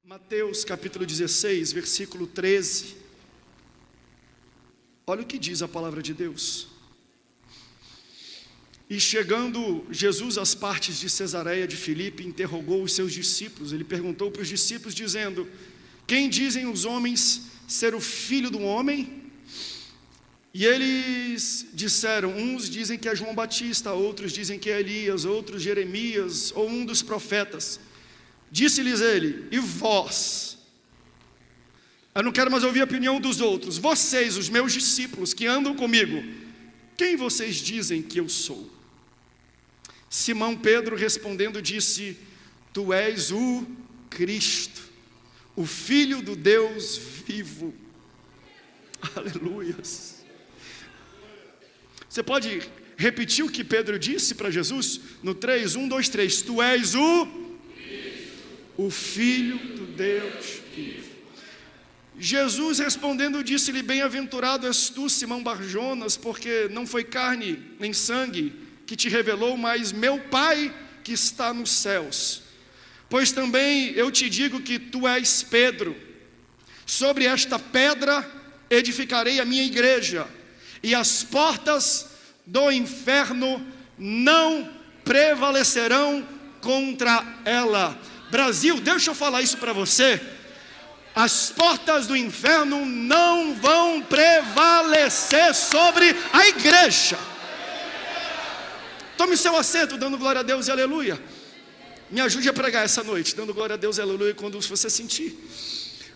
Mateus capítulo 16, versículo 13. Olha o que diz a palavra de Deus. E chegando Jesus às partes de Cesareia de Filipe, interrogou os seus discípulos. Ele perguntou para os discípulos dizendo: quem dizem os homens ser o filho do homem? E eles disseram: uns dizem que é João Batista, outros dizem que é Elias, outros Jeremias ou um dos profetas. Disse-lhes ele: e vós? Eu não quero mais ouvir a opinião dos outros. Vocês, os meus discípulos que andam comigo, quem vocês dizem que eu sou? Simão Pedro respondendo disse: tu és o Cristo, o Filho do Deus vivo. Aleluias. Você pode repetir o que Pedro disse para Jesus? No 3, 1, 2, 3. Tu és o Filho do Deus vivo. Jesus respondendo disse-lhe: bem-aventurado és tu, Simão Barjonas, porque não foi carne nem sangue que te revelou, mas meu Pai que está nos céus. Pois também eu te digo que tu és Pedro, sobre esta pedra edificarei a minha igreja, e as portas do inferno não prevalecerão contra ela. Brasil, deixa eu falar isso para você: as portas do inferno não vão prevalecer sobre a igreja. Tome seu assento, dando glória a Deus e aleluia. Me ajude a pregar essa noite, dando glória a Deus e aleluia quando você sentir.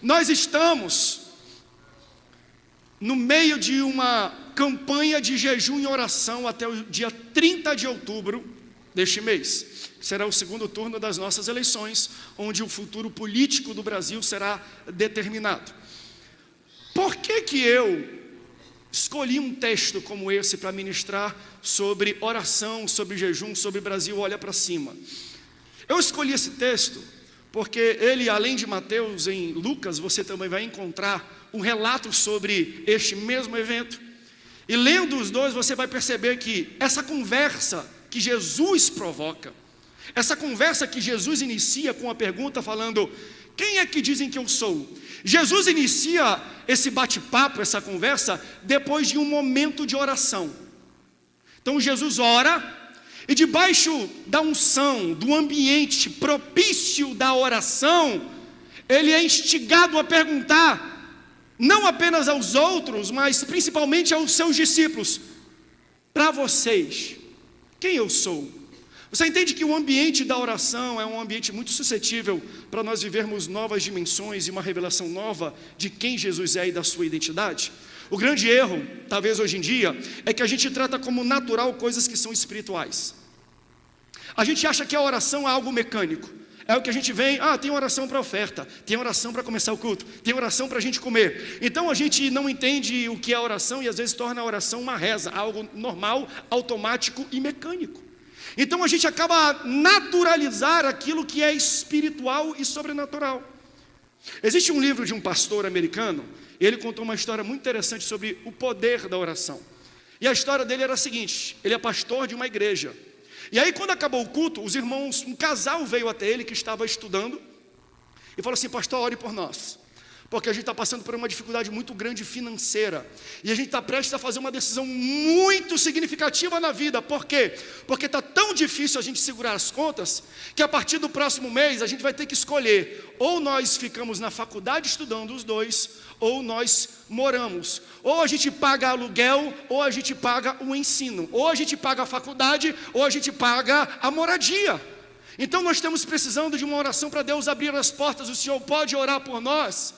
Nós estamos no meio de uma campanha de jejum e oração até o dia 30 de outubro deste mês. Será o segundo turno das nossas eleições, onde o futuro político do Brasil será determinado. Por que eu escolhi um texto como esse para ministrar sobre oração, sobre jejum, sobre Brasil olha para cima? Eu escolhi esse texto porque ele, além de Mateus, em Lucas, você também vai encontrar um relato sobre este mesmo evento. E lendo os dois, você vai perceber que essa conversa que Jesus provoca, essa conversa que Jesus inicia com a pergunta falando: quem é que dizem que eu sou? Jesus inicia esse bate-papo, essa conversa, depois de um momento de oração. Então Jesus ora, e debaixo da unção, do ambiente propício da oração, ele é instigado a perguntar, não apenas aos outros, mas principalmente aos seus discípulos: para vocês, quem eu sou? Você entende que o ambiente da oração é um ambiente muito suscetível para nós vivermos novas dimensões e uma revelação nova de quem Jesus é e da sua identidade? O grande erro, talvez hoje em dia, é que a gente trata como natural coisas que são espirituais. A gente acha que a oração é algo mecânico. É o que a gente vem: tem oração para oferta, tem oração para começar o culto, tem oração para a gente comer. Então a gente não entende o que é oração e às vezes torna a oração uma reza, algo normal, automático e mecânico. Então a gente acaba naturalizar aquilo que é espiritual e sobrenatural. Existe um livro de um pastor americano, ele contou uma história muito interessante sobre o poder da oração. E a história dele era a seguinte: ele é pastor de uma igreja. E aí quando acabou o culto, os irmãos, um casal veio até ele que estava estudando e falou assim: pastor, ore por nós, porque a gente está passando por uma dificuldade muito grande financeira, e a gente está prestes a fazer uma decisão muito significativa na vida. Por quê? Porque está tão difícil a gente segurar as contas, que a partir do próximo mês a gente vai ter que escolher: ou nós ficamos na faculdade estudando os dois, ou nós moramos. Ou a gente paga aluguel, ou a gente paga o ensino. Ou a gente paga a faculdade, ou a gente paga a moradia. Então nós estamos precisando de uma oração para Deus abrir as portas. O Senhor pode orar por nós?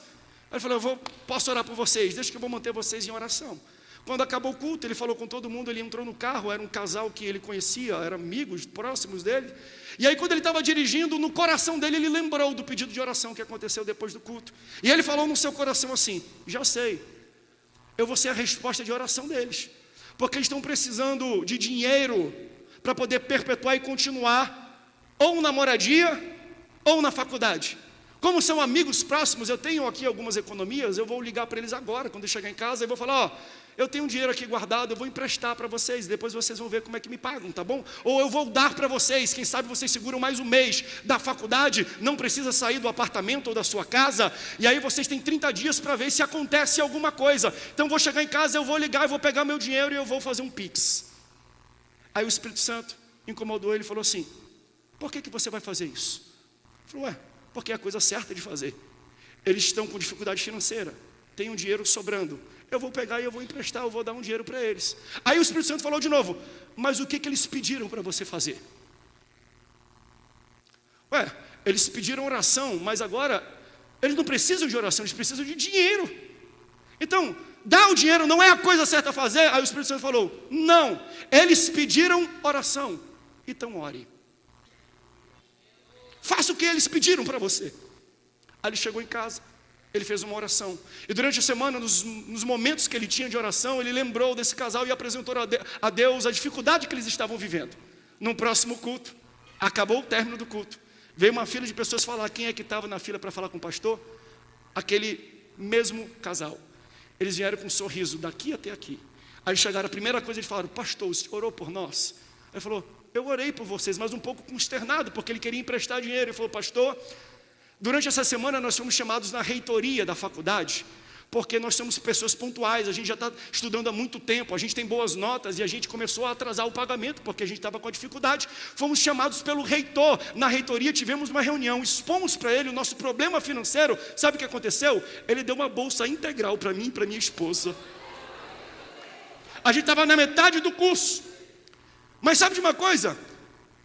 Ele falou: posso orar por vocês, deixa que eu vou manter vocês em oração. Quando acabou o culto, ele falou com todo mundo, ele entrou no carro, era um casal que ele conhecia, eram amigos próximos dele. E aí quando ele estava dirigindo, no coração dele, ele lembrou do pedido de oração que aconteceu depois do culto. E ele falou no seu coração assim: já sei, eu vou ser a resposta de oração deles, porque eles estão precisando de dinheiro para poder perpetuar e continuar ou na moradia ou na faculdade. Como são amigos próximos, eu tenho aqui algumas economias, eu vou ligar para eles agora, quando eu chegar em casa, eu vou falar, ó, eu tenho um dinheiro aqui guardado, eu vou emprestar para vocês, depois vocês vão ver como é que me pagam, tá bom? Ou eu vou dar para vocês, quem sabe vocês seguram mais um mês da faculdade, não precisa sair do apartamento ou da sua casa, e aí vocês têm 30 dias para ver se acontece alguma coisa. Então eu vou chegar em casa, eu vou ligar, eu vou pegar meu dinheiro e eu vou fazer um Pix. Aí o Espírito Santo incomodou ele e falou assim, por que você vai fazer isso? Ele falou, porque é a coisa certa de fazer. Eles estão com dificuldade financeira, tem um dinheiro sobrando, eu vou pegar e eu vou emprestar, eu vou dar um dinheiro para eles. Aí o Espírito Santo falou de novo, mas o que eles pediram para você fazer? Eles pediram oração, mas agora eles não precisam de oração, eles precisam de dinheiro. Então, dar o dinheiro não é a coisa certa a fazer? Aí o Espírito Santo falou, não, eles pediram oração, então ore. Faça o que eles pediram para você. Aí ele chegou em casa, ele fez uma oração. E durante a semana, nos momentos que ele tinha de oração, ele lembrou desse casal e apresentou a Deus a dificuldade que eles estavam vivendo. No próximo culto, acabou o término do culto, veio uma fila de pessoas falar quem é que estava na fila para falar com o pastor. Aquele mesmo casal. Eles vieram com um sorriso daqui até aqui. Aí chegaram, a primeira coisa eles falaram, pastor, o senhor orou por nós? Ele falou, eu orei por vocês, mas um pouco consternado, porque ele queria emprestar dinheiro. Ele falou, pastor, durante essa semana nós fomos chamados na reitoria da faculdade, porque nós somos pessoas pontuais, a gente já está estudando há muito tempo, a gente tem boas notas e a gente começou a atrasar o pagamento, porque a gente estava com a dificuldade. Fomos chamados pelo reitor, na reitoria tivemos uma reunião, expomos para ele o nosso problema financeiro. Sabe o que aconteceu? Ele deu uma bolsa integral para mim e para minha esposa. A gente estava na metade do curso. Mas sabe de uma coisa?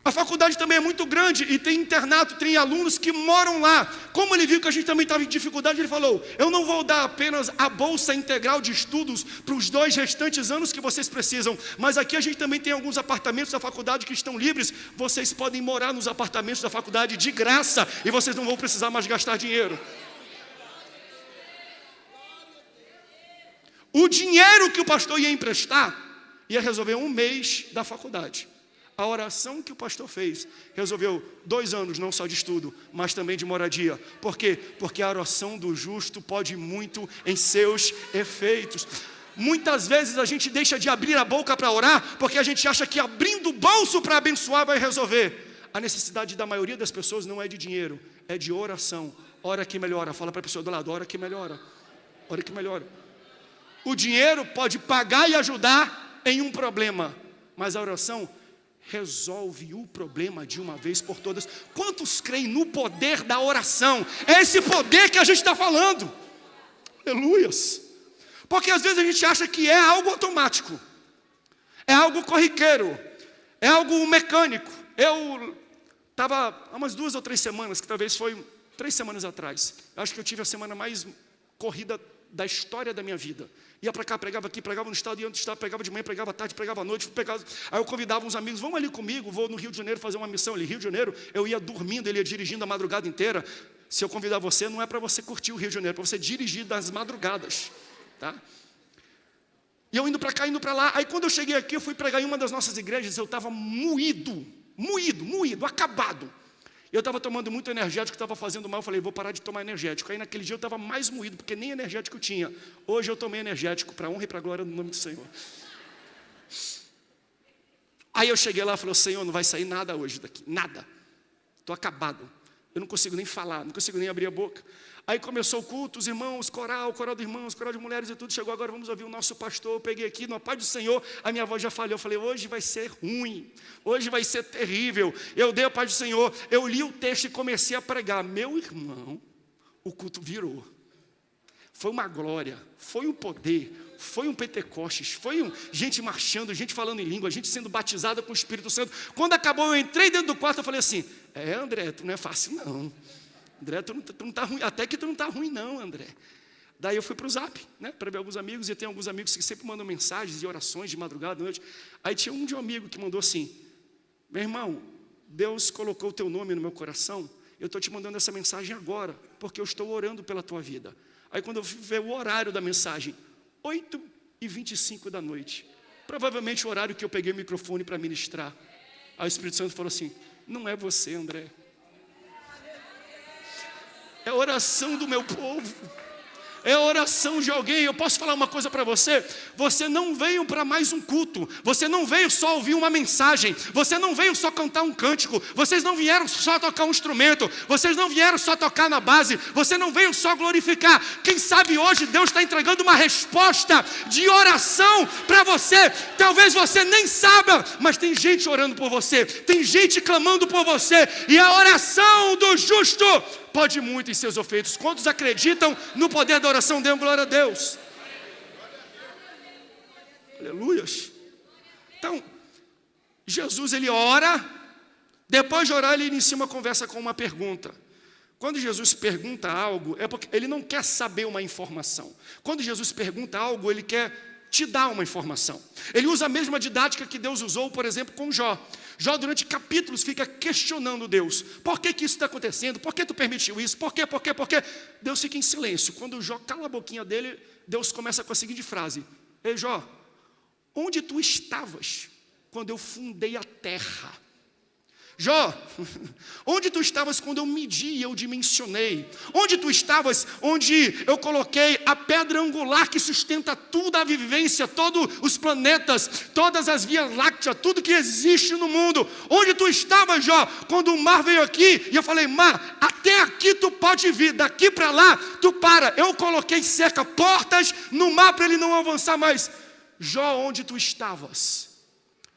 A faculdade também é muito grande e tem internato, tem alunos que moram lá. Como ele viu que a gente também estava em dificuldade, ele falou, eu não vou dar apenas a bolsa integral de estudos para os 2 restantes anos que vocês precisam, mas aqui a gente também tem alguns apartamentos da faculdade que estão livres, vocês podem morar nos apartamentos da faculdade de graça e vocês não vão precisar mais gastar dinheiro. O dinheiro que o pastor ia emprestar ia resolver um mês da faculdade. A oração que o pastor fez resolveu 2 anos, não só de estudo, mas também de moradia. Por quê? Porque a oração do justo pode muito em seus efeitos. Muitas vezes a gente deixa de abrir a boca para orar, porque a gente acha que abrindo o bolso para abençoar vai resolver. A necessidade da maioria das pessoas não é de dinheiro, é de oração. Ora que melhora, fala para a pessoa do lado, ora que melhora, ora que melhora. O dinheiro pode pagar e ajudar em um problema, mas a oração resolve o problema de uma vez por todas. Quantos creem no poder da oração? É esse poder que a gente está falando. Aleluias. Porque às vezes a gente acha que é algo automático, é algo corriqueiro, é algo mecânico. Eu estava há umas 2 ou 3 semanas, que talvez foi 3 semanas atrás, acho que eu tive a semana mais corrida da história da minha vida. Ia para cá, pregava aqui, pregava no estado, ia no estado, pregava de manhã, pregava à tarde, pregava à noite, aí eu convidava uns amigos, vamos ali comigo, vou no Rio de Janeiro fazer uma missão ali. Rio de Janeiro, eu ia dormindo, ele ia dirigindo a madrugada inteira. Se eu convidar você, não é para você curtir o Rio de Janeiro, é para você dirigir das madrugadas, tá? E eu indo para cá, indo para lá. Aí quando eu cheguei aqui, eu fui pregar em uma das nossas igrejas, eu estava moído, acabado. Eu estava tomando muito energético, estava fazendo mal, eu falei, vou parar de tomar energético. Aí naquele dia eu estava mais moído, porque nem energético eu tinha. Hoje eu tomei energético, para a honra e para a glória do nome do Senhor. Aí eu cheguei lá e falei, Senhor, não vai sair nada hoje daqui, nada. Estou acabado, eu não consigo nem falar, não consigo nem abrir a boca. Aí começou o culto, os irmãos, coral de irmãos, coral de mulheres e tudo. Chegou agora, vamos ouvir o nosso pastor. Eu peguei aqui, na paz do Senhor, a minha voz já falhou. Eu falei, hoje vai ser ruim, hoje vai ser terrível. Eu dei a paz do Senhor, eu li o texto e comecei a pregar. Meu irmão, o culto virou. Foi uma glória, foi um poder, foi um Pentecostes, foi gente marchando, gente falando em língua, gente sendo batizada com o Espírito Santo. Quando acabou, eu entrei dentro do quarto e falei assim, André, tu não é fácil não. André, tu não está ruim, até que tu não está ruim não, André. Daí eu fui para o Zap, né, para ver alguns amigos, e tem alguns amigos que sempre mandam mensagens e orações de madrugada, noite. Aí tinha um amigo que mandou assim, meu irmão, Deus colocou o teu nome no meu coração, eu estou te mandando essa mensagem agora, porque eu estou orando pela tua vida. Aí quando eu fui ver o horário da mensagem, 8h25 da noite, provavelmente o horário que eu peguei o microfone para ministrar. Aí o Espírito Santo falou assim, não é você, André. É a oração do meu povo. É a oração de alguém. Eu posso falar uma coisa para você? Você não veio para mais um culto. Você não veio só ouvir uma mensagem. Você não veio só cantar um cântico. Vocês não vieram só tocar um instrumento. Vocês não vieram só tocar na base. Você não veio só glorificar. Quem sabe hoje Deus está entregando uma resposta de oração para você. Talvez você nem saiba, mas tem gente orando por você. Tem gente clamando por você. E a oração do justo pode muito em seus efeitos. Quantos acreditam no poder da oração? Dêem glória a Deus. Aleluias. Então, Jesus ele ora. Depois de orar ele inicia uma conversa com uma pergunta. Quando Jesus pergunta algo, é porque ele não quer saber uma informação. Quando Jesus pergunta algo, ele quer te dar uma informação. Ele usa a mesma didática que Deus usou, por exemplo, com Jó. Jó, durante capítulos, fica questionando Deus. Por que isso está acontecendo? Por que tu permitiu isso? Por quê? Deus fica em silêncio. Quando Jó cala a boquinha dele, Deus começa com a seguinte frase: Ei Jó, onde tu estavas quando eu fundei a terra? Jó, onde tu estavas quando eu medi e eu dimensionei? Onde tu estavas onde eu coloquei a pedra angular que sustenta toda a vivência, todos os planetas, todas as vias lácteas, tudo que existe no mundo? Onde tu estavas, Jó, quando o mar veio aqui e eu falei: mar, até aqui tu pode vir, daqui para lá tu para. Eu coloquei cerca, portas no mar para ele não avançar mais. Jó, onde tu estavas?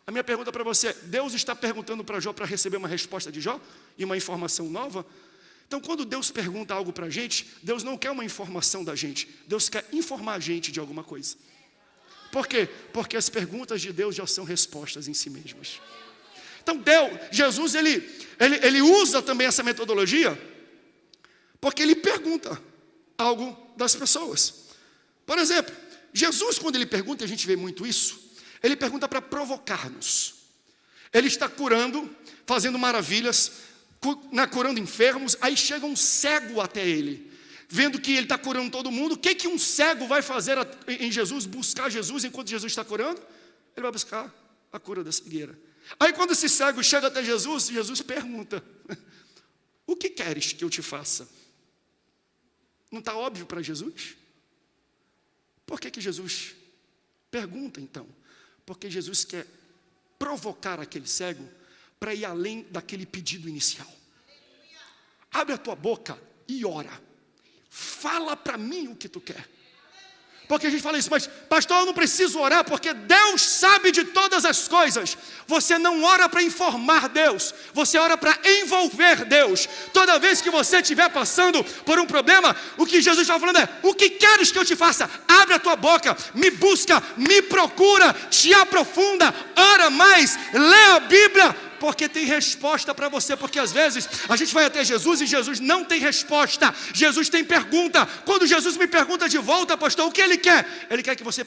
A minha pergunta para você: Deus está perguntando para Jó para receber uma resposta de Jó e uma informação nova? Então, quando Deus pergunta algo para a gente, Deus não quer uma informação da gente, Deus quer informar a gente de alguma coisa. Por quê? Porque as perguntas de Deus já são respostas em si mesmas. Então, Jesus, ele usa também essa metodologia, porque ele pergunta algo das pessoas. Por exemplo, Jesus, quando ele pergunta, a gente vê muito isso, ele pergunta para provocar-nos. Ele está curando, fazendo maravilhas, curando enfermos. Aí chega um cego até ele, vendo que ele está curando todo mundo. O que um cego vai fazer em Jesus? Buscar Jesus enquanto Jesus está curando? Ele vai buscar a cura da cegueira. Aí quando esse cego chega até Jesus, Jesus pergunta: o que queres que eu te faça? Não está óbvio para Jesus? Por que Jesus pergunta então? Porque Jesus quer provocar aquele cego para ir além daquele pedido inicial. Abre a tua boca e ora. Fala para mim o que tu quer. Porque a gente fala isso: mas pastor, eu não preciso orar porque Deus sabe de todas as coisas. Você não ora para informar Deus, você ora para envolver Deus. Toda vez que você estiver passando por um problema, o que Jesus está falando é: o que queres que eu te faça? Abre a tua boca, me busca, me procura, te aprofunda, ora mais, lê a Bíblia, porque tem resposta para você. Porque às vezes a gente vai até Jesus e Jesus não tem resposta, Jesus tem pergunta. Quando Jesus me pergunta de volta: pastor, o que Ele quer? Ele quer que você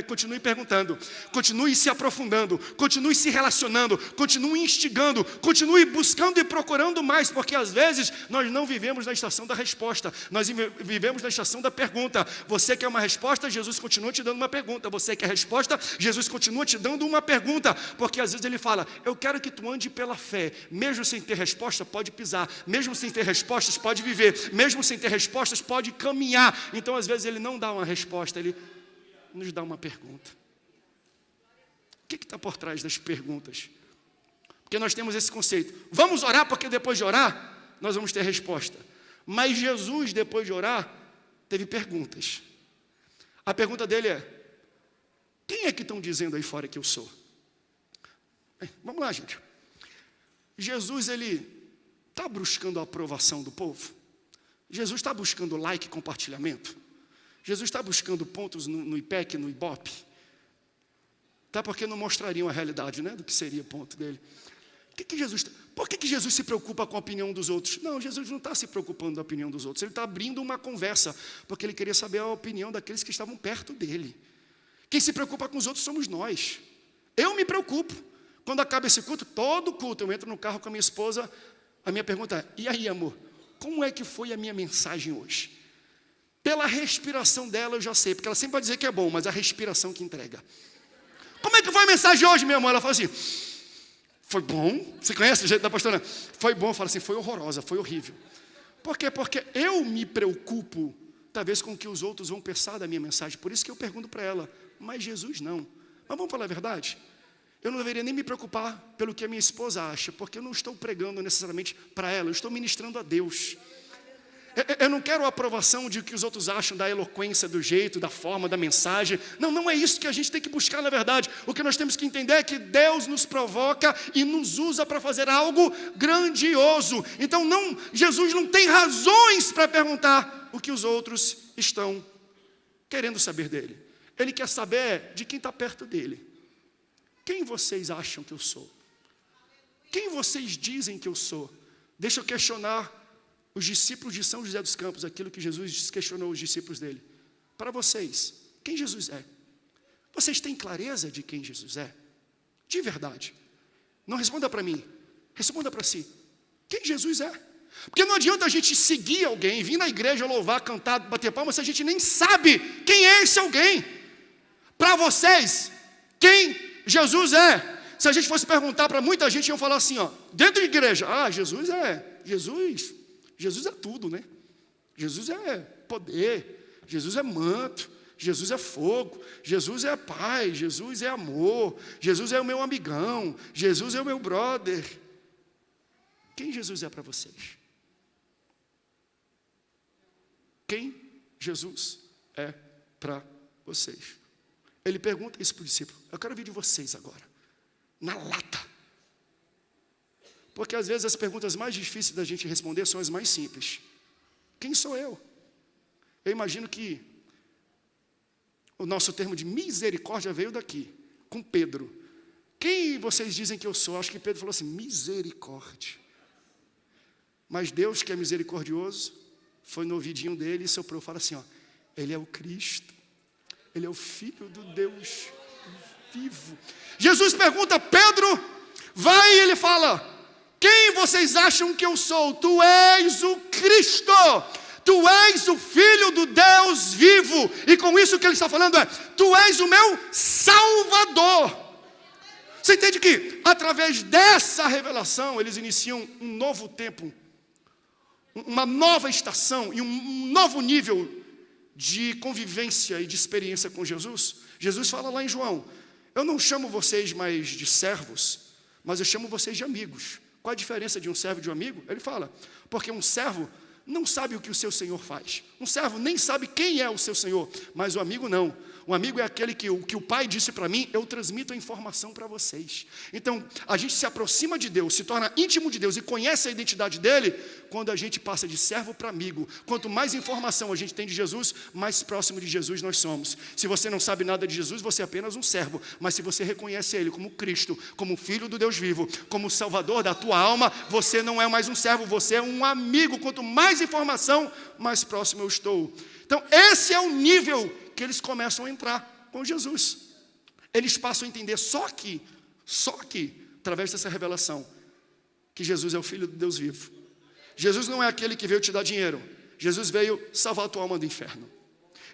continue perguntando, continue se aprofundando, continue se relacionando, continue instigando, continue buscando e procurando mais. Porque às vezes nós não vivemos na estação da resposta, nós vivemos na estação da pergunta. Você quer uma resposta? Jesus continua te dando uma pergunta. Você quer resposta? Jesus continua te dando uma pergunta. Porque às vezes Ele fala: eu quero que tu ande pela fé. Mesmo sem ter resposta, pode pisar. Mesmo sem ter respostas, pode viver. Mesmo sem ter respostas, pode caminhar. Então às vezes Ele não dá uma resposta, Ele nos dá uma pergunta. O que está por trás das perguntas? Porque nós temos esse conceito: vamos orar porque depois de orar nós vamos ter resposta. Mas Jesus, depois de orar, teve perguntas. A pergunta dele é: quem é que estão dizendo aí fora que eu sou? Vamos lá, gente. Jesus, ele está buscando a aprovação do povo? Jesus está buscando like e compartilhamento? Jesus está buscando pontos no IPEC, no IBOP? Tá, porque não mostrariam a realidade, né, do que seria o ponto dele. Por que Jesus se preocupa com a opinião dos outros? Não, Jesus não está se preocupando da opinião dos outros. Ele está abrindo uma conversa, porque ele queria saber a opinião daqueles que estavam perto dele. Quem se preocupa com os outros somos nós. Eu me preocupo. Quando acaba esse culto, todo culto, eu entro no carro com a minha esposa, a minha pergunta é: e aí, amor, como é que foi a minha mensagem hoje? Pela respiração dela eu já sei, porque ela sempre vai dizer que é bom, mas a respiração que entrega. Como é que foi a mensagem hoje, meu amor? Ela fala assim: foi bom. Você conhece o jeito da pastora? Foi bom. Eu falo assim: foi horrorosa, foi horrível. Por quê? Porque eu me preocupo, talvez, com o que os outros vão pensar da minha mensagem. Por isso que eu pergunto para ela, mas Jesus não. Mas vamos falar a verdade? Eu não deveria nem me preocupar pelo que a minha esposa acha, porque eu não estou pregando necessariamente para ela, eu estou ministrando a Deus. Eu não quero a aprovação de o que os outros acham da eloquência, do jeito, da forma, da mensagem. Não é isso que a gente tem que buscar na verdade. O que nós temos que entender é que Deus nos provoca e nos usa para fazer algo grandioso. Então Jesus não tem razões para perguntar o que os outros estão querendo saber dele. Ele quer saber de quem está perto dele. Quem vocês acham que eu sou? Quem vocês dizem que eu sou? Deixa eu questionar os discípulos de São José dos Campos, aquilo que Jesus questionou os discípulos dele. Para vocês, quem Jesus é? Vocês têm clareza de quem Jesus é? De verdade. Não responda para mim, responda para si. Quem Jesus é? Porque não adianta a gente seguir alguém, vir na igreja louvar, cantar, bater palmas, se a gente nem sabe quem é esse alguém. Para vocês, quem Jesus é? Se a gente fosse perguntar para muita gente, iam falar assim, dentro da igreja, Jesus é tudo, né? Jesus é poder, Jesus é manto, Jesus é fogo, Jesus é pai, Jesus é amor, Jesus é o meu amigão, Jesus é o meu brother. Quem Jesus é para vocês? Quem Jesus é para vocês? Ele pergunta isso para o discípulo. Eu quero ouvir de vocês agora, na lata. Porque às vezes as perguntas mais difíceis da gente responder são as mais simples. Quem sou eu? Eu imagino que o nosso termo de misericórdia veio daqui, com Pedro. Quem vocês dizem que eu sou? Acho que Pedro falou assim, misericórdia. Mas Deus, que é misericordioso, foi no ouvidinho dele e soprou, fala assim, Ele é o Cristo, Ele é o Filho do Deus vivo. Jesus pergunta, Pedro, vai, e ele fala, quem vocês acham que eu sou? Tu és o Cristo, tu és o Filho do Deus vivo. E com isso o que ele está falando é, tu és o meu Salvador. Você entende que através dessa revelação eles iniciam um novo tempo, uma nova estação e um novo nível de convivência e de experiência com Jesus. Jesus fala lá em João, eu não chamo vocês mais de servos, mas eu chamo vocês de amigos. Qual a diferença de um servo e de um amigo? Ele fala, porque um servo não sabe o que o seu senhor faz. Um servo nem sabe quem é o seu senhor, mas o amigo não. O amigo é aquele que o pai disse para mim, eu transmito a informação para vocês. Então, a gente se aproxima de Deus, se torna íntimo de Deus e conhece a identidade dele, quando a gente passa de servo para amigo. Quanto mais informação a gente tem de Jesus, mais próximo de Jesus nós somos. Se você não sabe nada de Jesus, você é apenas um servo. Mas se você reconhece ele como Cristo, como Filho do Deus vivo, como Salvador da tua alma, você não é mais um servo, você é um amigo. Quanto mais informação, mais próximo eu estou. Então, esse é o nível que eles começam a entrar com Jesus. Eles passam a entender só que, através dessa revelação, que Jesus é o Filho de Deus vivo. Jesus não é aquele que veio te dar dinheiro. Jesus veio salvar a tua alma do inferno.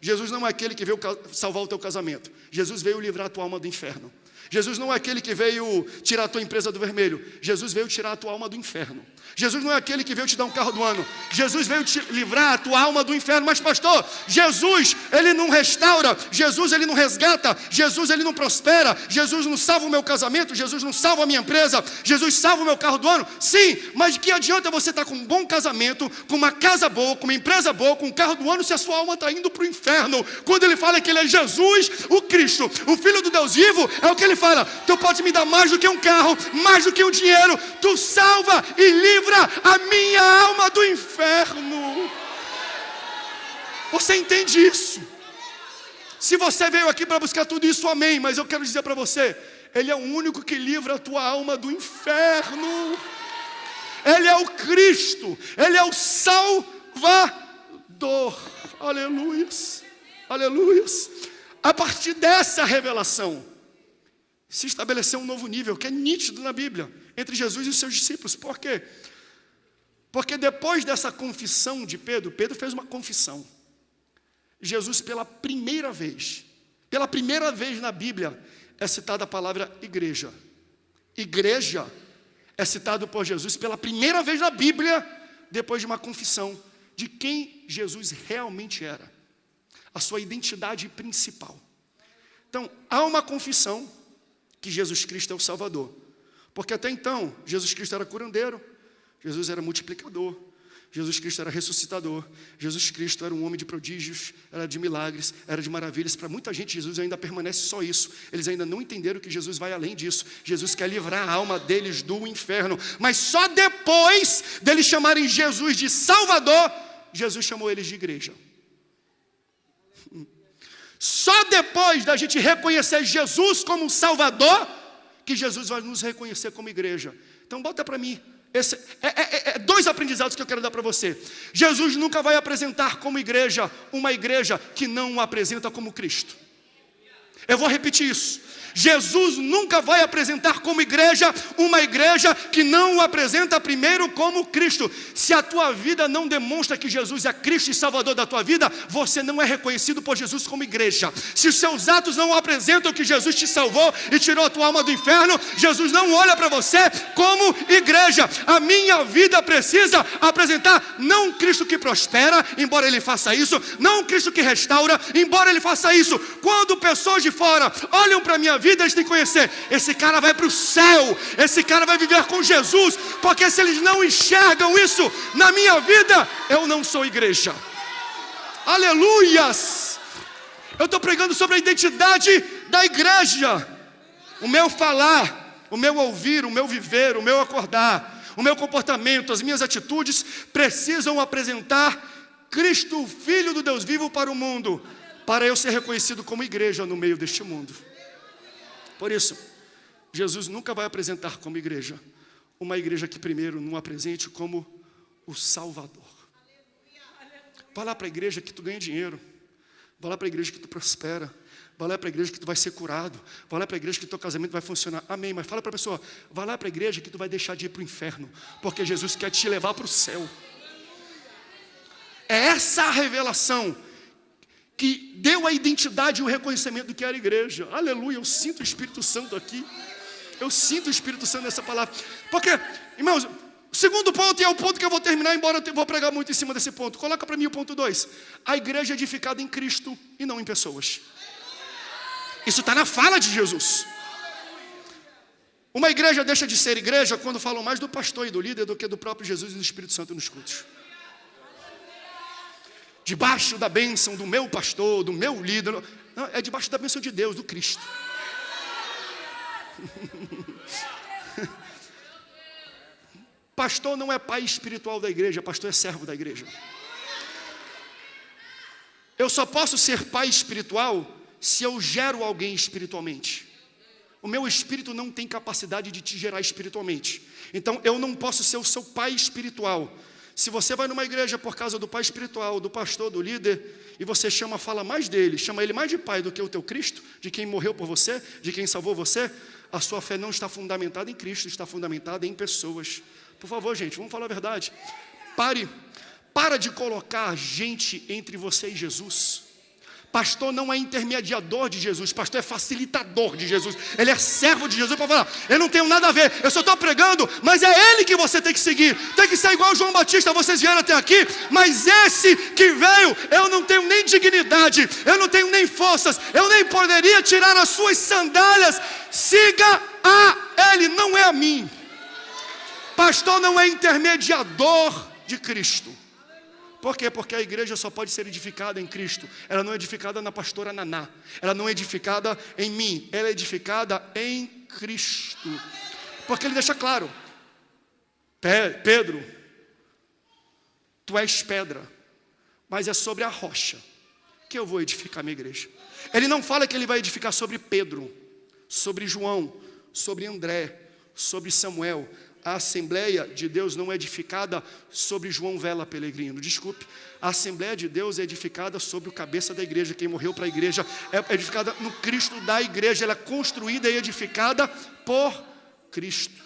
Jesus não é aquele que veio salvar o teu casamento. Jesus veio livrar a tua alma do inferno. Jesus não é aquele que veio tirar a tua empresa do vermelho. Jesus veio tirar a tua alma do inferno. Jesus não é aquele que veio te dar um carro do ano. Jesus veio te livrar a tua alma do inferno. Mas pastor, Jesus, ele não restaura. Jesus, ele não resgata. Jesus, ele não prospera. Jesus não salva o meu casamento. Jesus não salva a minha empresa. Jesus salva o meu carro do ano. Sim, mas de que adianta você estar com um bom casamento, com uma casa boa, com uma empresa boa, com um carro do ano, se a sua alma está indo para o inferno? Quando ele fala que ele é Jesus, o Cristo, o Filho do Deus vivo, é o que ele fala, tu pode me dar mais do que um carro, mais do que um dinheiro, tu salva e livra a minha alma do inferno. Você entende isso? Se você veio aqui para buscar tudo isso, amém, mas eu quero dizer para você, ele é o único que livra a tua alma do inferno. Ele é o Cristo, ele é o Salvador. Aleluias, aleluias. A partir dessa revelação se estabeleceu um novo nível, que é nítido na Bíblia, entre Jesus e os seus discípulos. Por quê? Porque depois dessa confissão de Pedro, Pedro fez uma confissão. Jesus, pela primeira vez na Bíblia, é citada a palavra igreja. Igreja é citado por Jesus pela primeira vez na Bíblia depois de uma confissão de quem Jesus realmente era, a sua identidade principal. Então, há uma confissão que Jesus Cristo é o Salvador, porque até então, Jesus Cristo era curandeiro, Jesus era multiplicador, Jesus Cristo era ressuscitador, Jesus Cristo era um homem de prodígios, era de milagres, era de maravilhas. Para muita gente, Jesus ainda permanece só isso. Eles ainda não entenderam que Jesus vai além disso. Jesus quer livrar a alma deles do inferno. Mas só depois deles chamarem Jesus de Salvador, Jesus chamou eles de igreja. Só depois da gente reconhecer Jesus como Salvador, que Jesus vai nos reconhecer como igreja. Então bota para mim. Dois aprendizados que eu quero dar para você. Jesus nunca vai apresentar como igreja uma igreja que não o apresenta como Cristo. Eu vou repetir isso. Jesus nunca vai apresentar como igreja uma igreja que não o apresenta primeiro como Cristo. Se a tua vida não demonstra que Jesus é Cristo e Salvador da tua vida, você não é reconhecido por Jesus como igreja. Se os seus atos não apresentam que Jesus te salvou e tirou a tua alma do inferno, Jesus não olha para você como igreja. A minha vida precisa apresentar não um Cristo que prospera, embora Ele faça isso, não um Cristo que restaura, embora Ele faça isso. Quando pessoas de fora olham para a minha vida, eles têm que conhecer, esse cara vai para o céu, esse cara vai viver com Jesus, porque se eles não enxergam isso na minha vida, eu não sou igreja. Aleluias! Eu estou pregando sobre a identidade da igreja. O meu falar, o meu ouvir, o meu viver, o meu acordar, o meu comportamento, as minhas atitudes precisam apresentar Cristo, o Filho do Deus vivo, para o mundo, para eu ser reconhecido como igreja no meio deste mundo. Por isso, Jesus nunca vai apresentar como igreja uma igreja que primeiro não apresente como o Salvador. Vai lá para a igreja que tu ganha dinheiro, vai lá para a igreja que tu prospera, vai lá para a igreja que tu vai ser curado, vai lá para a igreja que teu casamento vai funcionar. Amém, mas fala para a pessoa, vai lá para a igreja que tu vai deixar de ir para o inferno, porque Jesus quer te levar para o céu. É essa a revelação que deu a identidade e o reconhecimento do que era a igreja. Aleluia, eu sinto o Espírito Santo aqui. Eu sinto o Espírito Santo nessa palavra. Porque, irmãos, o segundo ponto, e é o ponto que eu vou terminar, embora eu vou pregar muito em cima desse ponto. Coloca para mim o ponto 2. A igreja é edificada em Cristo e não em pessoas. Isso está na fala de Jesus. Uma igreja deixa de ser igreja quando falam mais do pastor e do líder do que do próprio Jesus e do Espírito Santo nos cultos. Debaixo da bênção do meu pastor, do meu líder. Não, é debaixo da bênção de Deus, do Cristo. Pastor não é pai espiritual da igreja, pastor é servo da igreja. Eu só posso ser pai espiritual se eu gero alguém espiritualmente. O meu espírito não tem capacidade de te gerar espiritualmente. Então eu não posso ser o seu pai espiritual. Se você vai numa igreja por causa do pai espiritual, do pastor, do líder, e você fala mais dele, chama ele mais de pai do que o teu Cristo, de quem morreu por você, de quem salvou você, a sua fé não está fundamentada em Cristo, está fundamentada em pessoas. Por favor, gente, vamos falar a verdade. Para de colocar gente entre você e Jesus. Pastor não é intermediador de Jesus, pastor é facilitador de Jesus. Ele é servo de Jesus para falar, eu não tenho nada a ver, eu só estou pregando, mas é ele que você tem que seguir. Tem que ser igual João Batista, vocês vieram até aqui, mas esse que veio, eu não tenho nem dignidade, eu não tenho nem forças, eu nem poderia tirar as suas sandálias. Siga a ele, não é a mim. Pastor não é intermediador de Cristo. Por quê? Porque a igreja só pode ser edificada em Cristo. Ela não é edificada na pastora Naná. Ela não é edificada em mim. Ela é edificada em Cristo. Porque ele deixa claro. Pedro, tu és pedra, mas é sobre a rocha que eu vou edificar minha igreja. Ele não fala que ele vai edificar sobre Pedro, sobre João, sobre André, sobre Samuel. A Assembleia de Deus não é edificada sobre João Vela Pelegrino, desculpe. A Assembleia de Deus é edificada sobre o cabeça da igreja, quem morreu para a igreja, é edificada no Cristo da igreja, ela é construída e edificada por Cristo.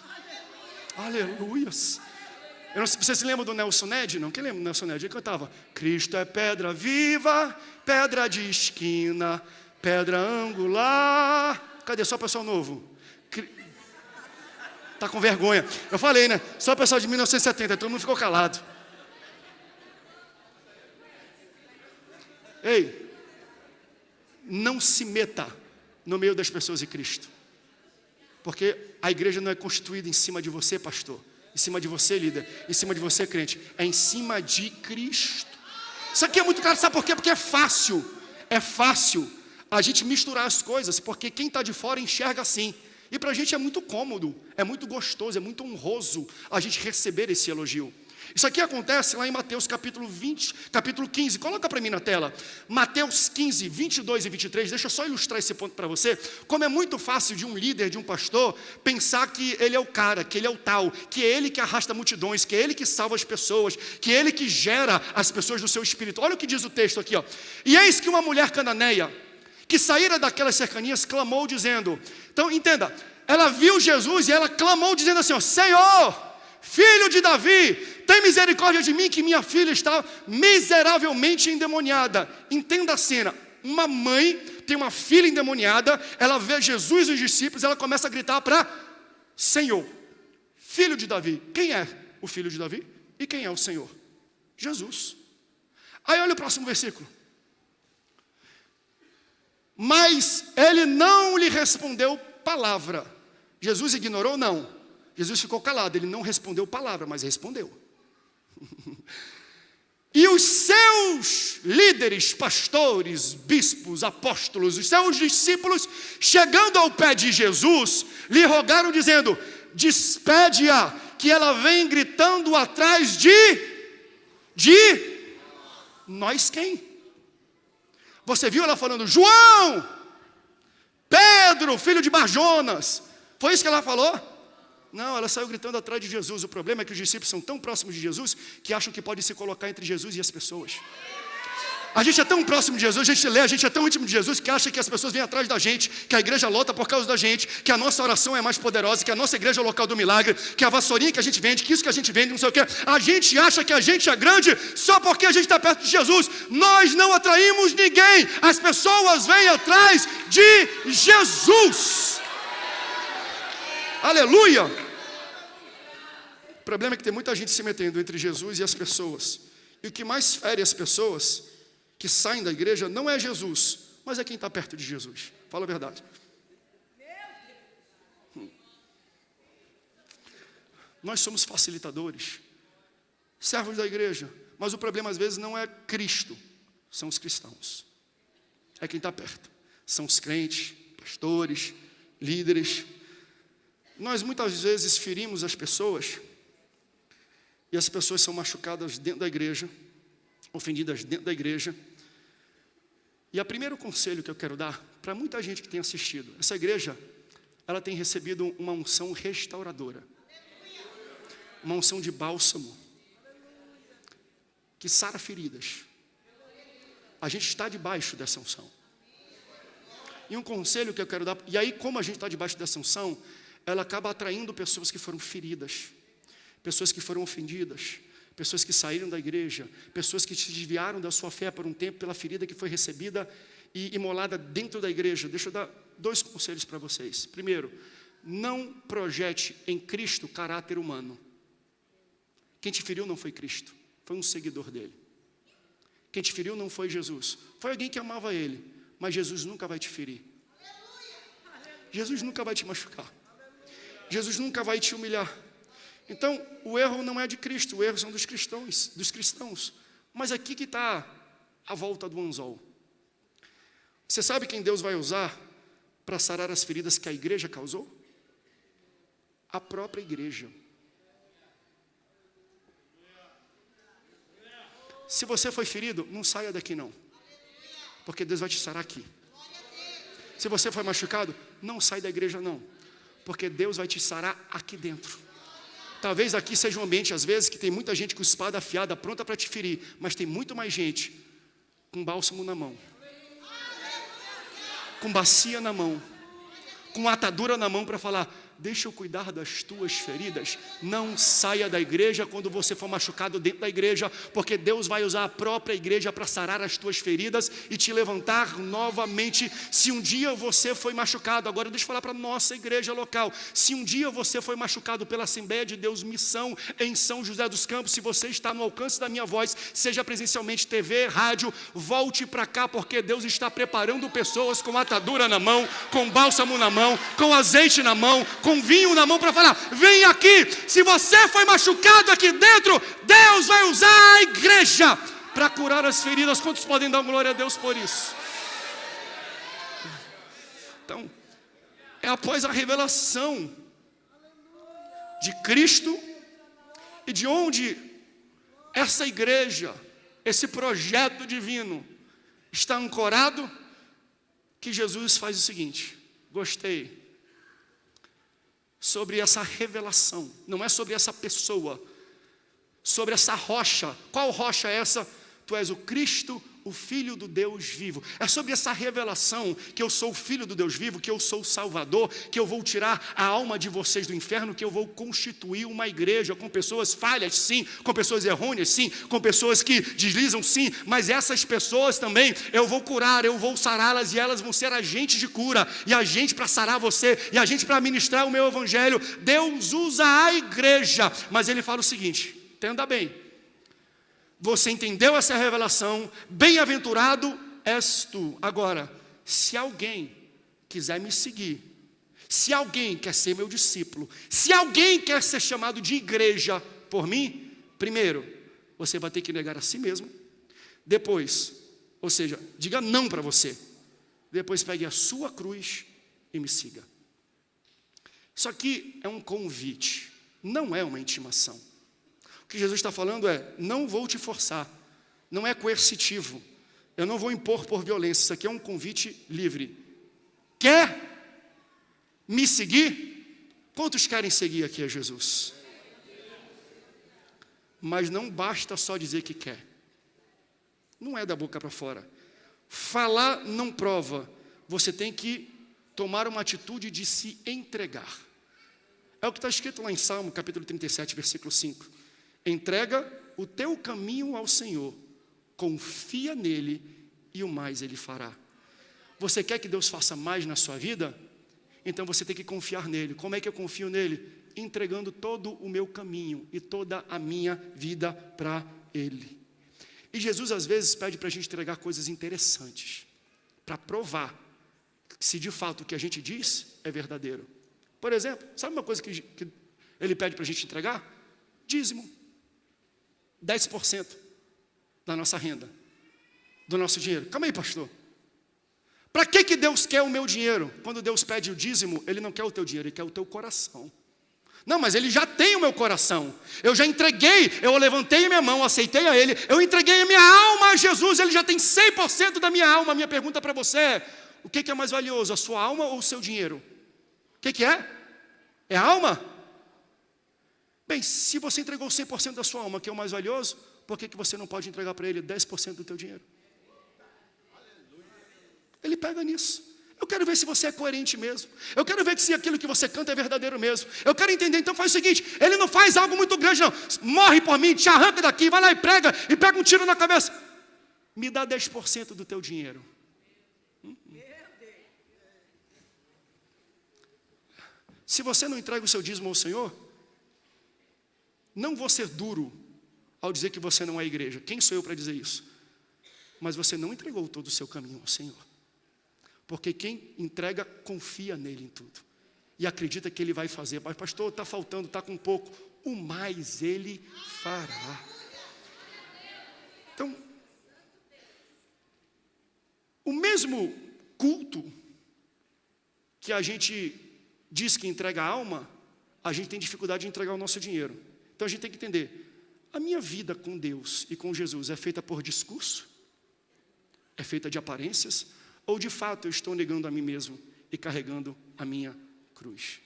Aleluias. Eu não sei, você se lembra do Nelson Ned? Não, quem lembra do Nelson Ned? Ele cantava, Cristo é pedra viva, pedra de esquina, pedra angular. Cadê? Só o pessoal novo. Está com vergonha. Eu falei, né? Só o pessoal de 1970, todo mundo ficou calado. Ei, não se meta no meio das pessoas de Cristo. Porque a igreja não é constituída em cima de você, pastor, em cima de você, líder, em cima de você, crente. É em cima de Cristo. Isso aqui é muito claro, sabe por quê? Porque é fácil a gente misturar as coisas, porque quem está de fora enxerga assim. E para a gente é muito cômodo, é muito gostoso, é muito honroso a gente receber esse elogio. Isso aqui acontece lá em Mateus capítulo 15, coloca para mim na tela. Mateus 15, 22 e 23, deixa eu só ilustrar esse ponto para você. Como é muito fácil de um líder, de um pastor, pensar que ele é o cara, que ele é o tal, que é ele que arrasta multidões, que é ele que salva as pessoas, que é ele que gera as pessoas do seu espírito. Olha o que diz o texto aqui, ó. E eis que uma mulher cananeia, que saíra daquelas cercanias, clamou dizendo, então entenda, ela viu Jesus e ela clamou dizendo assim, ó, Senhor, Filho de Davi, tem misericórdia de mim, que minha filha está miseravelmente endemoniada. Entenda a cena, uma mãe tem uma filha endemoniada, ela vê Jesus e os discípulos, ela começa a gritar para Senhor, Filho de Davi. Quem é o Filho de Davi? E quem é o Senhor? Jesus. Aí olha o próximo versículo. Mas ele não lhe respondeu palavra. Jesus ignorou? Não. Jesus ficou calado, ele não respondeu palavra, mas respondeu. E os seus líderes, pastores, bispos, apóstolos, os seus discípulos, chegando ao pé de Jesus, lhe rogaram dizendo, despede-a, que ela vem gritando atrás de nós quem? Você viu ela falando, João, Pedro, filho de Barjonas, foi isso que ela falou? Não, ela saiu gritando atrás de Jesus. O problema é que os discípulos são tão próximos de Jesus que acham que podem se colocar entre Jesus e as pessoas. A gente é tão próximo de Jesus, a gente lê, a gente é tão íntimo de Jesus que acha que as pessoas vêm atrás da gente, que a igreja lota por causa da gente, que a nossa oração é mais poderosa, que a nossa igreja é o local do milagre, que a vassourinha que a gente vende, que isso que a gente vende, não sei o quê. A gente acha que a gente é grande só porque a gente está perto de Jesus. Nós não atraímos ninguém, as pessoas vêm atrás de Jesus. Aleluia! O problema é que tem muita gente se metendo entre Jesus e as pessoas. E o que mais fere as pessoas que saem da igreja não é Jesus, mas é quem está perto de Jesus. Fala a verdade. Nós somos facilitadores, servos da igreja, mas o problema às vezes não é Cristo, são os cristãos. É quem está perto. São os crentes, pastores, líderes. Nós muitas vezes ferimos as pessoas e as pessoas são machucadas dentro da igreja, ofendidas dentro da igreja. E o primeiro conselho que eu quero dar para muita gente que tem assistido, essa igreja, ela tem recebido uma unção restauradora, uma unção de bálsamo, que sara feridas. A gente está debaixo dessa unção. E um conselho que eu quero dar, e aí como a gente está debaixo dessa unção, ela acaba atraindo pessoas que foram feridas, pessoas que foram ofendidas, pessoas que saíram da igreja, pessoas que se desviaram da sua fé por um tempo pela ferida que foi recebida e imolada dentro da igreja. Deixa eu dar 2 conselhos para vocês. Primeiro, não projete em Cristo caráter humano. Quem te feriu não foi Cristo, foi um seguidor dele. Quem te feriu não foi Jesus, foi alguém que amava ele, mas Jesus nunca vai te ferir. Jesus nunca vai te machucar. Jesus nunca vai te humilhar. Então, o erro não é de Cristo, o erro são dos cristãos. Mas aqui que está a volta do anzol. Você sabe quem Deus vai usar para sarar as feridas que a igreja causou? A própria igreja. Se você foi ferido, não saia daqui não, porque Deus vai te sarar aqui. Se você foi machucado, não sai da igreja não, porque Deus vai te sarar aqui dentro. Talvez aqui seja um ambiente, às vezes, que tem muita gente com espada afiada, pronta para te ferir, mas tem muito mais gente com bálsamo na mão, com bacia na mão, com atadura na mão para falar, deixa eu cuidar das tuas feridas. Não saia da igreja quando você for machucado dentro da igreja, porque Deus vai usar a própria igreja para sarar as tuas feridas e te levantar novamente. Se um dia você foi machucado, agora deixa eu falar para a nossa igreja local, se um dia você foi machucado pela Assembleia de Deus Missão em São José dos Campos, se você está no alcance da minha voz, seja presencialmente, TV, rádio, volte para cá, porque Deus está preparando pessoas com atadura na mão, com bálsamo na mão, com azeite na mão, com vinho na mão, para falar: vem aqui. Se você foi machucado aqui dentro, Deus vai usar a igreja para curar as feridas. Quantos podem dar glória a Deus por isso? Então, é após a revelação de Cristo e de onde essa igreja, esse projeto divino está ancorado, que Jesus faz o seguinte: gostei, sobre essa revelação, não é sobre essa pessoa, sobre essa rocha. Qual rocha é essa? Tu és o Cristo, o Filho do Deus vivo. É sobre essa revelação que eu sou o Filho do Deus vivo, que eu sou o Salvador, que eu vou tirar a alma de vocês do inferno, que eu vou constituir uma igreja com pessoas falhas, sim, com pessoas errôneas, sim, com pessoas que deslizam, sim, mas essas pessoas também eu vou curar, eu vou sará-las, e elas vão ser agentes de cura, e agente para sarar você, e agente para ministrar o meu evangelho. Deus usa a igreja, mas Ele fala o seguinte: entenda bem, você entendeu essa revelação, bem-aventurado és tu. Agora, se alguém quiser me seguir, se alguém quer ser meu discípulo, se alguém quer ser chamado de igreja por mim, primeiro, você vai ter que negar a si mesmo. Depois, ou seja, diga não para você. Depois pegue a sua cruz e me siga. Isso aqui é um convite, não é uma intimação. O que Jesus está falando é: não vou te forçar, não é coercitivo, eu não vou impor por violência, isso aqui é um convite livre. Quer me seguir? Quantos querem seguir aqui a Jesus? Mas não basta só dizer que quer, não é da boca para fora. Falar não prova, você tem que tomar uma atitude de se entregar. É o que está escrito lá em Salmo, capítulo 37, versículo 5. Entrega o teu caminho ao Senhor, confia nele e o mais Ele fará. Você quer que Deus faça mais na sua vida? Então você tem que confiar nele. Como é que eu confio nele? Entregando todo o meu caminho e toda a minha vida para Ele. E Jesus às vezes pede para a gente entregar coisas interessantes, para provar se de fato o que a gente diz é verdadeiro. Por exemplo, sabe uma coisa que Ele pede para a gente entregar? Dízimo. 10% da nossa renda, do nosso dinheiro. Calma aí, pastor. Para que Deus quer o meu dinheiro? Quando Deus pede o dízimo, Ele não quer o teu dinheiro, Ele quer o teu coração. Não, mas Ele já tem o meu coração. Eu já entreguei, eu levantei a minha mão, aceitei a Ele, eu entreguei a minha alma a Jesus, Ele já tem 100% da minha alma. A minha pergunta para você é: o que é mais valioso, a sua alma ou o seu dinheiro? O que é? É a alma? Bem, se você entregou 100% da sua alma, que é o mais valioso, por que você não pode entregar para Ele 10% do teu dinheiro? Ele pega nisso. Eu quero ver se você é coerente mesmo. Eu quero ver se aquilo que você canta é verdadeiro mesmo. Eu quero entender. Então faz o seguinte: Ele não faz algo muito grande não. Morre por mim, te arranca daqui, vai lá e pega um tiro na cabeça. Me dá 10% do teu dinheiro. Se você não entrega o seu dízimo ao Senhor, não vou ser duro ao dizer que você não é igreja. Quem sou eu para dizer isso? Mas você não entregou todo o seu caminho ao Senhor. Porque quem entrega, confia nele em tudo. E acredita que Ele vai fazer. Mas pastor, está faltando, está com pouco. O mais Ele fará. Então, o mesmo culto que a gente diz que entrega a alma, a gente tem dificuldade de entregar o nosso dinheiro. Então a gente tem que entender: a minha vida com Deus e com Jesus é feita por discurso? É feita de aparências? Ou de fato eu estou negando a mim mesmo e carregando a minha cruz?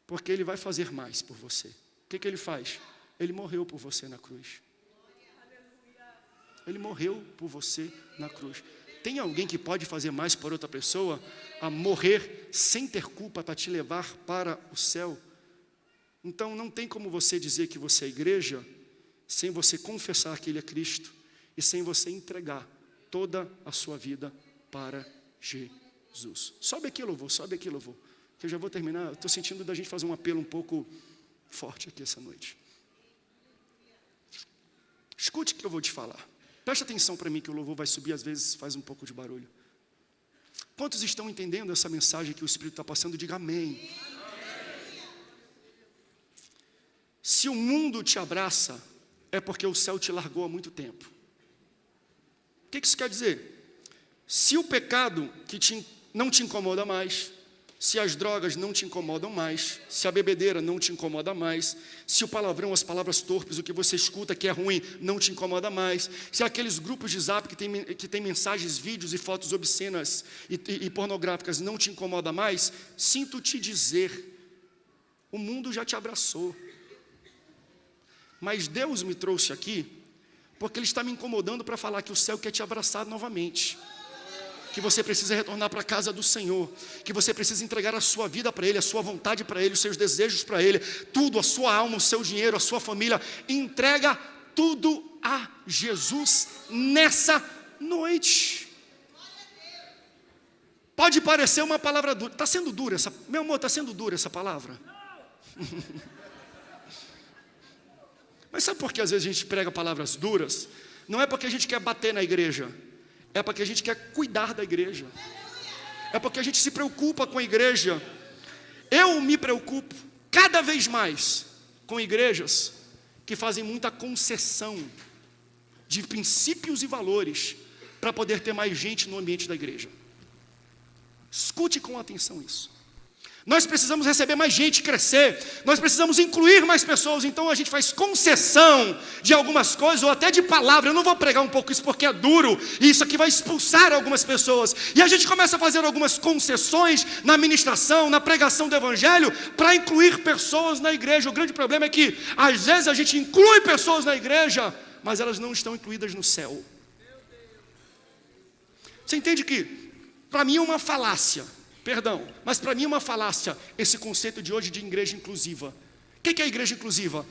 Porque Ele vai fazer mais por você. O que Ele faz? Ele morreu por você na cruz. Ele morreu por você na cruz. tem alguém que pode fazer mais por outra pessoa, a morrer sem ter culpa para te levar para o céu? Então não tem como você dizer que você é igreja sem você confessar que Ele é Cristo e sem você entregar toda a sua vida para Jesus. Sobe aqui, louvor, que eu já vou terminar. Estou sentindo da gente fazer um apelo um pouco forte aqui essa noite. Escute o que eu vou te falar. Preste atenção para mim, que o louvor vai subir, às vezes faz um pouco de barulho. Quantos estão entendendo essa mensagem que o Espírito está passando? Diga amém. Se o mundo te abraça, é porque o céu te largou há muito tempo. O que isso quer dizer? Se o pecado não te incomoda mais, se as drogas não te incomodam mais, se a bebedeira não te incomoda mais, se o palavrão, as palavras torpes, o que você escuta que é ruim, não te incomoda mais, se aqueles grupos de zap que tem mensagens, vídeos e fotos obscenas e pornográficas não te incomoda mais, sinto te dizer, o mundo já te abraçou. Mas Deus me trouxe aqui, porque Ele está me incomodando para falar que o céu quer te abraçar novamente. Que você precisa retornar para a casa do Senhor, que você precisa entregar a sua vida para Ele, a sua vontade para Ele, os seus desejos para Ele, tudo, a sua alma, o seu dinheiro, a sua família, entrega tudo a Jesus nessa noite. Pode parecer uma palavra dura, está sendo dura meu amor, está sendo dura essa palavra? Mas sabe por que às vezes a gente prega palavras duras? Não é porque a gente quer bater na igreja, é porque a gente quer cuidar da igreja, é porque a gente se preocupa com a igreja. Eu me preocupo cada vez mais com igrejas que fazem muita concessão de princípios e valores para poder ter mais gente no ambiente da igreja. Escute com atenção isso. Nós precisamos receber mais gente, crescer, nós precisamos incluir mais pessoas, então a gente faz concessão de algumas coisas, ou até de palavra. Eu não vou pregar um pouco isso porque é duro, e isso aqui vai expulsar algumas pessoas, e a gente começa a fazer algumas concessões na ministração, na pregação do evangelho, para incluir pessoas na igreja. O grande problema é que, às vezes, a gente inclui pessoas na igreja, mas elas não estão incluídas no céu. Você entende que, para mim é uma falácia, mas para mim é uma falácia esse conceito de hoje de igreja inclusiva. O que é a igreja inclusiva?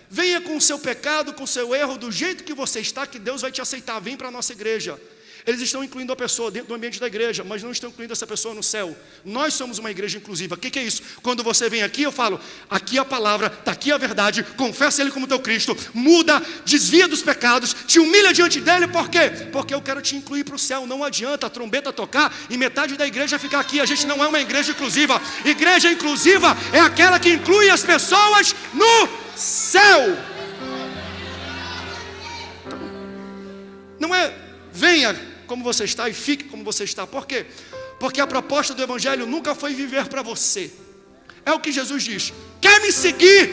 Venha com o seu pecado, com o seu erro, do jeito que você está, que Deus vai te aceitar. Vem para a nossa igreja. Eles estão incluindo a pessoa dentro do ambiente da igreja, mas não estão incluindo essa pessoa no céu. Nós somos uma igreja inclusiva. O que é isso? Quando você vem aqui, eu falo, aqui a palavra, está aqui a verdade, confessa Ele como teu Cristo, muda, desvia dos pecados, te humilha diante dEle. Por quê? Porque eu quero te incluir para o céu. Não adianta a trombeta tocar e metade da igreja ficar aqui. A gente não é uma igreja inclusiva. Igreja inclusiva é aquela que inclui as pessoas no céu. Não é, venha como você está e fique como você está. Por quê? Porque a proposta do evangelho nunca foi viver para você. É o que Jesus diz: quer me seguir,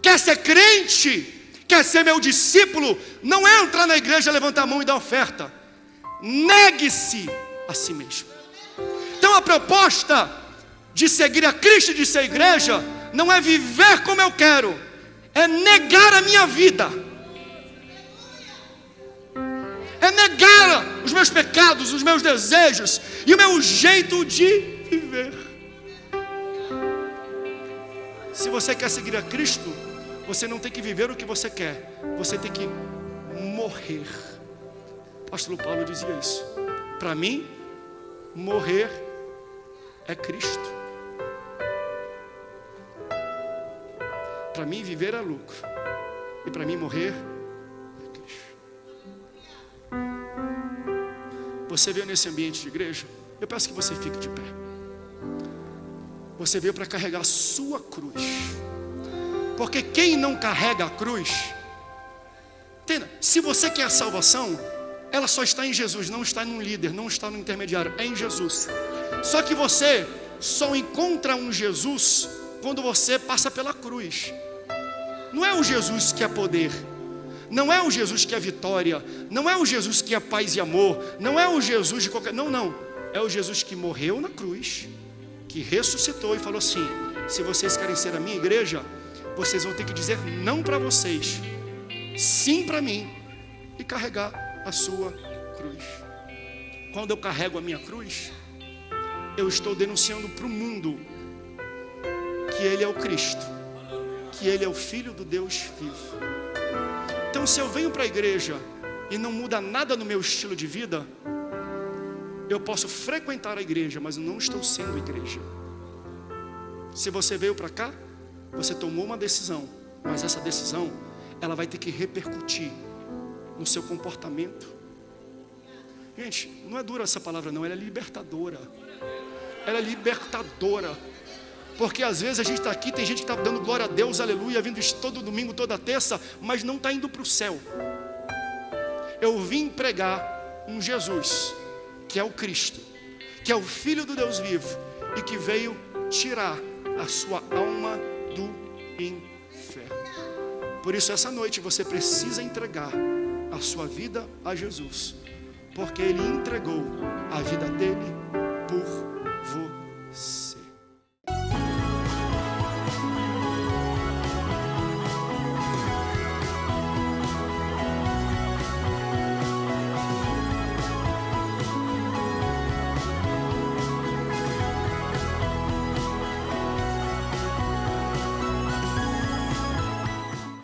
quer ser crente, quer ser meu discípulo, não é entrar na igreja, levantar a mão e dar oferta. Negue-se a si mesmo. Então a proposta de seguir a Cristo, de ser igreja, não é viver como eu quero, é negar a minha vida, é negar os meus pecados, os meus desejos e o meu jeito de viver. Se você quer seguir a Cristo, você não tem que viver o que você quer, você tem que morrer. O apóstolo Paulo dizia isso. Para mim, morrer é Cristo. Para mim, viver é lucro. E para mim, morrer é Cristo. Você veio nesse ambiente de igreja? Eu peço que você fique de pé. Você veio para carregar a sua cruz. Porque quem não carrega a cruz, entenda, se você quer a salvação, ela só está em Jesus, não está num líder, não está no intermediário, é em Jesus. Só que você só encontra um Jesus quando você passa pela cruz. Não é o Jesus que é poder, não é o Jesus que é vitória, não é o Jesus que é paz e amor, não é o Jesus de qualquer... Não, é o Jesus que morreu na cruz, que ressuscitou e falou assim: se vocês querem ser a minha igreja, vocês vão ter que dizer não para vocês, sim para mim, e carregar a sua cruz. quando eu carrego a minha cruz, eu estou denunciando para o mundo que Ele é o Cristo, que Ele é o Filho do Deus vivo. Então, se eu venho para a igreja e não muda nada no meu estilo de vida, eu posso frequentar a igreja, mas eu não estou sendo igreja. Se você veio para cá, você tomou uma decisão, mas essa decisão, ela vai ter que repercutir no seu comportamento. Gente, não é dura essa palavra não, ela é libertadora. Ela é libertadora. Porque às vezes a gente está aqui, tem gente que está dando glória a Deus, aleluia, vindo todo domingo, toda terça, mas não está indo para o céu. Eu vim pregar um Jesus, que é o Cristo, que é o Filho do Deus vivo, e que veio tirar a sua alma do inferno. Por isso essa noite você precisa entregar a sua vida a Jesus, porque Ele entregou a vida dele